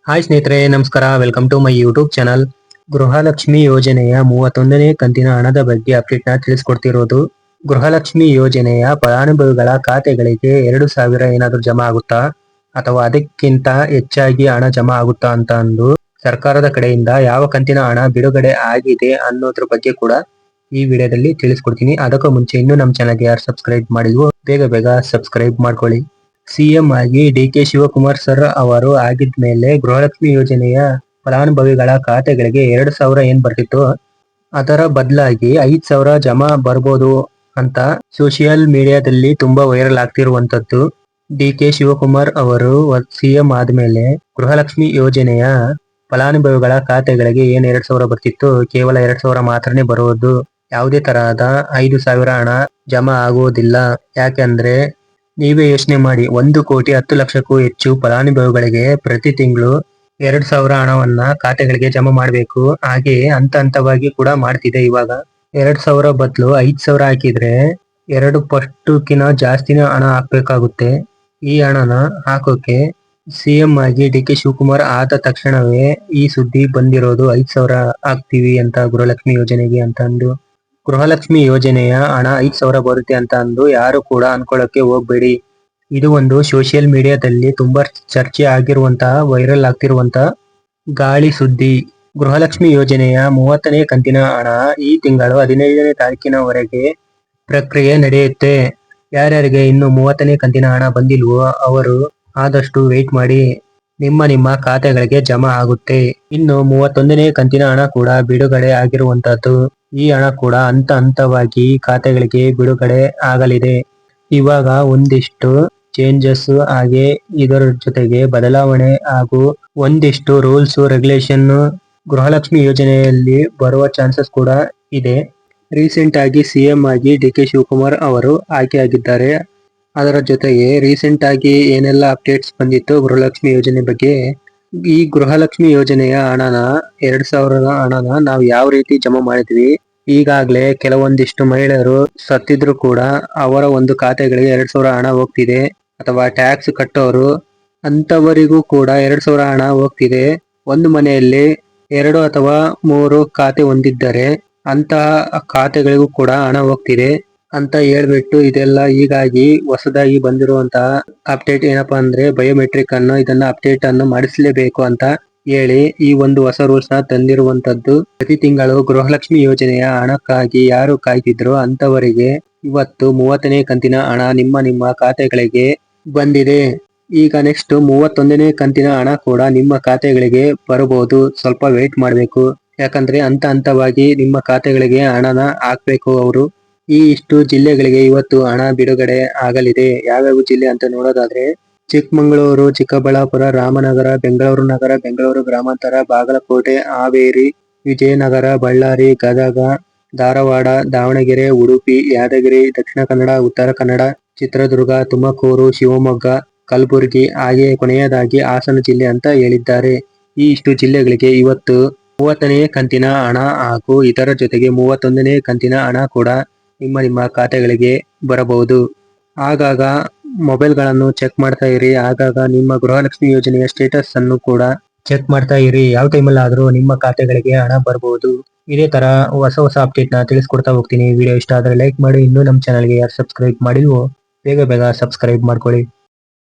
Hi ಸ್ನೇಹಿತರೆ, ನಮಸ್ಕಾರ. Welcome to my YouTube channel. Gruhalakshmi ಯೋಜನೆಯ 31ನೇ ಕಂತಿನ ಹಣದ ಬಗ್ಗೆ ಅಪ್ಡೇಟ್ ನ ತಿಳಿಸ್ಕೊಡ್ತಿರೋದು. ಗೃಹಲಕ್ಷ್ಮಿ ಯೋಜನೆಯ ಫಲಾನುಭವಿಗಳ ಖಾತೆಗಳಿಗೆ 2,000 ಏನಾದರೂ ಜಮಾ ಆಗುತ್ತಾ ಅಥವಾ ಅದಕ್ಕಿಂತ ಹೆಚ್ಚಾಗಿ ಹಣ ಜಮಾ ಆಗುತ್ತಾ ಅಂತ ಅಂದು ಸರ್ಕಾರದ ಕಡೆಯಿಂದ ಯಾವ ಕಂತಿನ ಹಣ ಬಿಡುಗಡೆ ಆಗಿದೆ ಅನ್ನೋದ್ರ ಬಗ್ಗೆ ಕೂಡ ಈ ವಿಡಿಯೋದಲ್ಲಿ ತಿಳಿಸ್ಕೊಡ್ತೀನಿ. ಅದಕ್ಕೂ ಮುಂಚೆ ಇನ್ನೂ ನಮ್ಮ ಚಾನಲ್ಗೆ ಯಾರು ಸಬ್ಸ್ಕ್ರೈಬ್ ಮಾಡಿಲ್ವೋ ಬೇಗ ಸಬ್ಸ್ಕ್ರೈಬ್ ಮಾಡ್ಕೊಳ್ಳಿ. ಸಿಎಂ ಆಗಿ ಡಿ.ಕೆ. ಶಿವಕುಮಾರ್ ಸರ್ ಅವರು ಆಗಿದ್ಮೇಲೆ ಗೃಹಲಕ್ಷ್ಮಿ ಯೋಜನೆಯ ಫಲಾನುಭವಿಗಳ ಖಾತೆಗಳಿಗೆ 2,000 ಏನ್ ಬರ್ತಿತ್ತು ಅದರ ಬದಲಾಗಿ 5,000 ಜಮಾ ಬರ್ಬೋದು ಅಂತ ಸೋಷಿಯಲ್ ಮೀಡಿಯಾದಲ್ಲಿ ತುಂಬಾ ವೈರಲ್ ಆಗ್ತಿರುವಂತದ್ದು. ಡಿ.ಕೆ. ಶಿವಕುಮಾರ್ ಅವರು ಸಿಎಂ ಆದ್ಮೇಲೆ ಗೃಹಲಕ್ಷ್ಮಿ ಯೋಜನೆಯ ಫಲಾನುಭವಿಗಳ ಖಾತೆಗಳಿಗೆ ಏನ್ 2,000 ಬರ್ತಿತ್ತು, ಕೇವಲ 2,000 ಮಾತ್ರನೇ ಬರುವುದು. ಯಾವುದೇ ತರಹದ 5,000 ಹಣ ಜಮಾ ಆಗುವುದಿಲ್ಲ. ಯಾಕೆಂದ್ರೆ ನೀವೇ ಯೋಚನೆ ಮಾಡಿ, 1,10,00,000ಕ್ಕೂ ಹೆಚ್ಚು ಫಲಾನುಭವಿಗಳಿಗೆ ಪ್ರತಿ ತಿಂಗಳು 2,000 ಹಣವನ್ನ ಖಾತೆಗಳಿಗೆ ಜಮಾ ಮಾಡಬೇಕು. ಹಾಗೆಯೇ ಹಂತವಾಗಿ ಕೂಡ ಮಾಡ್ತಿದೆ. ಇವಾಗ 2,000 ಬದಲು 5,000 ಹಾಕಿದ್ರೆ 2 ಪಟ್ಟಕ್ಕಿಂತ ಜಾಸ್ತಿನ ಹಣ ಹಾಕ್ಬೇಕಾಗುತ್ತೆ. ಈ ಹಣನ ಹಾಕೋಕೆ ಸಿಎಂ ಆಗಿ ಡಿ.ಕೆ. ಶಿವಕುಮಾರ್ ಆದ ತಕ್ಷಣವೇ ಈ ಸುದ್ದಿ ಬಂದಿರೋದು. 5,000 ಹಾಕ್ತಿವಿ ಅಂತ ಗೃಹಲಕ್ಷ್ಮಿ ಯೋಜನೆಗೆ ಅಂತ ಅಂದು. ಗೃಹಲಕ್ಷ್ಮಿ ಯೋಜನೆಯ ಹಣ 5,000 ಬರುತ್ತೆ ಅಂತ ಅಂದು ಯಾರು ಕೂಡ ಅನ್ಕೊಳ್ಳೋಕೆ ಹೋಗ್ಬೇಡಿ. ಇದು ಒಂದು ಸೋಷಿಯಲ್ ಮೀಡಿಯಾದಲ್ಲಿ ತುಂಬಾ ಚರ್ಚೆ ಆಗಿರುವಂತಹ, ವೈರಲ್ ಆಗ್ತಿರುವಂತಹ ಗಾಳಿ ಸುದ್ದಿ. ಗೃಹಲಕ್ಷ್ಮಿ ಯೋಜನೆಯ 30ನೇ ಕಂತಿನ ಹಣ ಈ ತಿಂಗಳು 15ನೇ ತಾರೀಕಿನವರೆಗೆ ಪ್ರಕ್ರಿಯೆ ನಡೆಯುತ್ತೆ. ಯಾರ್ಯಾರಿಗೆ ಇನ್ನು 30ನೇ ಕಂತಿನ ಹಣ ಬಂದಿಲ್ವೋ ಅವರು ಆದಷ್ಟು ವೇಟ್ ಮಾಡಿ, ನಿಮ್ಮ ಖಾತೆಗಳಿಗೆ ಜಮಾ ಆಗುತ್ತೆ. ಇನ್ನು 31ನೇ ಕಂತಿನ ಹಣ ಕೂಡ ಬಿಡುಗಡೆ ಆಗಿರುವಂತದ್ದು. ಈ ಹಣ ಕೂಡ ಹಂತವಾಗಿ ಖಾತೆಗಳಿಗೆ ಬಿಡುಗಡೆ ಆಗಲಿದೆ. ಇವಾಗ ಒಂದಿಷ್ಟು ಚೇಂಜಸ್ ಹಾಗೆ ಇದರ ಜೊತೆಗೆ ಬದಲಾವಣೆ ಹಾಗೂ ಒಂದಿಷ್ಟು ರೂಲ್ಸ್ ರೆಗ್ಯುಲೇಷನ್ ಗೃಹಲಕ್ಷ್ಮಿ ಯೋಜನೆಯಲ್ಲಿ ಬರುವ ಚಾನ್ಸಸ್ ಕೂಡ ಇದೆ. ರೀಸೆಂಟ್ ಆಗಿ ಸಿಎಂ ಆಗಿ ಡಿ.ಕೆ. ಶಿವಕುಮಾರ್ ಅವರು ಆಯ್ಕೆಯಾಗಿದ್ದಾರೆ. ಅದರ ಜೊತೆಗೆ ರೀಸೆಂಟ್ ಆಗಿ ಏನೆಲ್ಲ ಅಪ್ಡೇಟ್ಸ್ ಬಂದಿತ್ತು ಗೃಹಲಕ್ಷ್ಮಿ ಯೋಜನೆ ಬಗ್ಗೆ, ಈ ಗೃಹಲಕ್ಷ್ಮಿ ಯೋಜನೆಯ ಹಣನ 2,000 ಹಣನ ನಾವು ಯಾವ ರೀತಿ ಜಮಾ ಮಾಡಿದ್ವಿ, ಈಗಾಗಲೇ ಕೆಲವೊಂದಿಷ್ಟು ಮಹಿಳೆಯರು ಸತ್ತಿದ್ರು ಕೂಡ ಅವರ ಒಂದು ಖಾತೆಗಳಿಗೆ 2,000 ಹಣ ಹೋಗ್ತಿದೆ. ಅಥವಾ ಟ್ಯಾಕ್ಸ್ ಕಟ್ಟೋರು ಅಂತವರಿಗೂ ಕೂಡ 2,000 ಹಣ ಹೋಗ್ತಿದೆ. ಒಂದು ಮನೆಯಲ್ಲಿ 2 ಅಥವಾ 3 ಖಾತೆ ಹೊಂದಿದ್ದರೆ ಅಂತಹ ಖಾತೆಗಳಿಗೂ ಕೂಡ ಹಣ ಹೋಗ್ತಿದೆ ಅಂತ ಹೇಳ್ಬಿಟ್ಟು, ಇದೆಲ್ಲ ಹೀಗಾಗಿ ಹೊಸದಾಗಿ ಬಂದಿರುವಂತಹ ಅಪ್ಡೇಟ್ ಏನಪ್ಪಾ ಅಂದ್ರೆ, ಬಯೋಮೆಟ್ರಿಕ್ ಅನ್ನು ಇದನ್ನ ಅಪ್ಡೇಟ್ ಅನ್ನು ಮಾಡಿಸಲೇಬೇಕು ಅಂತ ಹೇಳಿ ಈ ಒಂದು ಹೊಸ ರೂಲ್ಸ್ ನ ತಂದಿರುವಂತದ್ದು. ಪ್ರತಿ ತಿಂಗಳು ಗೃಹಲಕ್ಷ್ಮಿ ಯೋಜನೆಯ ಹಣಕ್ಕಾಗಿ ಯಾರು ಕಾಯ್ತಿದ್ರು ಅಂತವರಿಗೆ ಇವತ್ತು 30ನೇ ಕಂತಿನ ಹಣ ನಿಮ್ಮ ಖಾತೆಗಳಿಗೆ ಬಂದಿದೆ. ಈಗ ನೆಕ್ಸ್ಟ್ 31ನೇ ಕಂತಿನ ಹಣ ಕೂಡ ನಿಮ್ಮ ಖಾತೆಗಳಿಗೆ ಬರಬಹುದು. ಸ್ವಲ್ಪ ವೇಟ್ ಮಾಡಬೇಕು. ಯಾಕಂದ್ರೆ ಹಂತವಾಗಿ ನಿಮ್ಮ ಖಾತೆಗಳಿಗೆ ಹಣನ ಹಾಕ್ಬೇಕು ಅವರು. ಈ ಇಷ್ಟು ಜಿಲ್ಲೆಗಳಿಗೆ ಇವತ್ತು ಹಣ ಬಿಡುಗಡೆ ಆಗಲಿದೆ. ಯಾವ್ಯಾವ ಜಿಲ್ಲೆ ಅಂತ ನೋಡೋದಾದ್ರೆ, ಚಿಕ್ಕಮಗಳೂರು, ಚಿಕ್ಕಬಳ್ಳಾಪುರ, ರಾಮನಗರ, ಬೆಂಗಳೂರು ನಗರ, ಬೆಂಗಳೂರು ಗ್ರಾಮಾಂತರ, ಬಾಗಲಕೋಟೆ, ಹಾವೇರಿ, ವಿಜಯನಗರ, ಬಳ್ಳಾರಿ, ಗದಗ, ಧಾರವಾಡ, ದಾವಣಗೆರೆ, ಉಡುಪಿ, ಯಾದಗಿರಿ, ದಕ್ಷಿಣ ಕನ್ನಡ, ಉತ್ತರ ಕನ್ನಡ, ಚಿತ್ರದುರ್ಗ, ತುಮಕೂರು, ಶಿವಮೊಗ್ಗ, ಕಲಬುರಗಿ, ಹಾಗೆ ಕೊನೆಯದಾಗಿ ಹಾಸನ ಜಿಲ್ಲೆ ಅಂತ ಹೇಳಿದ್ದಾರೆ. ಈ ಇಷ್ಟು ಜಿಲ್ಲೆಗಳಿಗೆ ಇವತ್ತು 30ನೇ ಕಂತಿನ ಹಣ ಹಾಗೂ ಇದರ ಜೊತೆಗೆ 31ನೇ ಕಂತಿನ ಹಣ ಕೂಡ ನಿಮ್ಮ ಖಾತೆಗಳಿಗೆ ಬರಬಹುದು. ಆಗಾಗ ಮೊಬೈಲ್ ಗಳನ್ನು ಚೆಕ್ ಮಾಡ್ತಾ ಇರಿ. ಆಗಾಗ ನಿಮ್ಮ ಗೃಹಲಕ್ಷ್ಮಿ ಯೋಜನೆಯ ಸ್ಟೇಟಸ್ ಅನ್ನು ಕೂಡ ಚೆಕ್ ಮಾಡ್ತಾ ಇರಿ. ಯಾವ ಟೈಮಲ್ಲಿ ಆದ್ರೂ ನಿಮ್ಮ ಖಾತೆಗಳಿಗೆ ಹಣ ಬರಬಹುದು. ಇದೇ ತರ ಹೊಸ ಅಪ್ಡೇಟ್ ನ ತಿಳಿಸ್ಕೊಡ್ತಾ ಹೋಗ್ತೀನಿ. ವಿಡಿಯೋ ಇಷ್ಟ ಆದ್ರೆ ಲೈಕ್ ಮಾಡಿ. ಇನ್ನೂ ನಮ್ಮ ಚಾನಲ್ಗೆ ಯಾರು ಸಬ್ಸ್ಕ್ರೈಬ್ ಮಾಡಿಲ್ವೋ ಬೇಗ ಸಬ್ಸ್ಕ್ರೈಬ್ ಮಾಡ್ಕೊಳ್ಳಿ.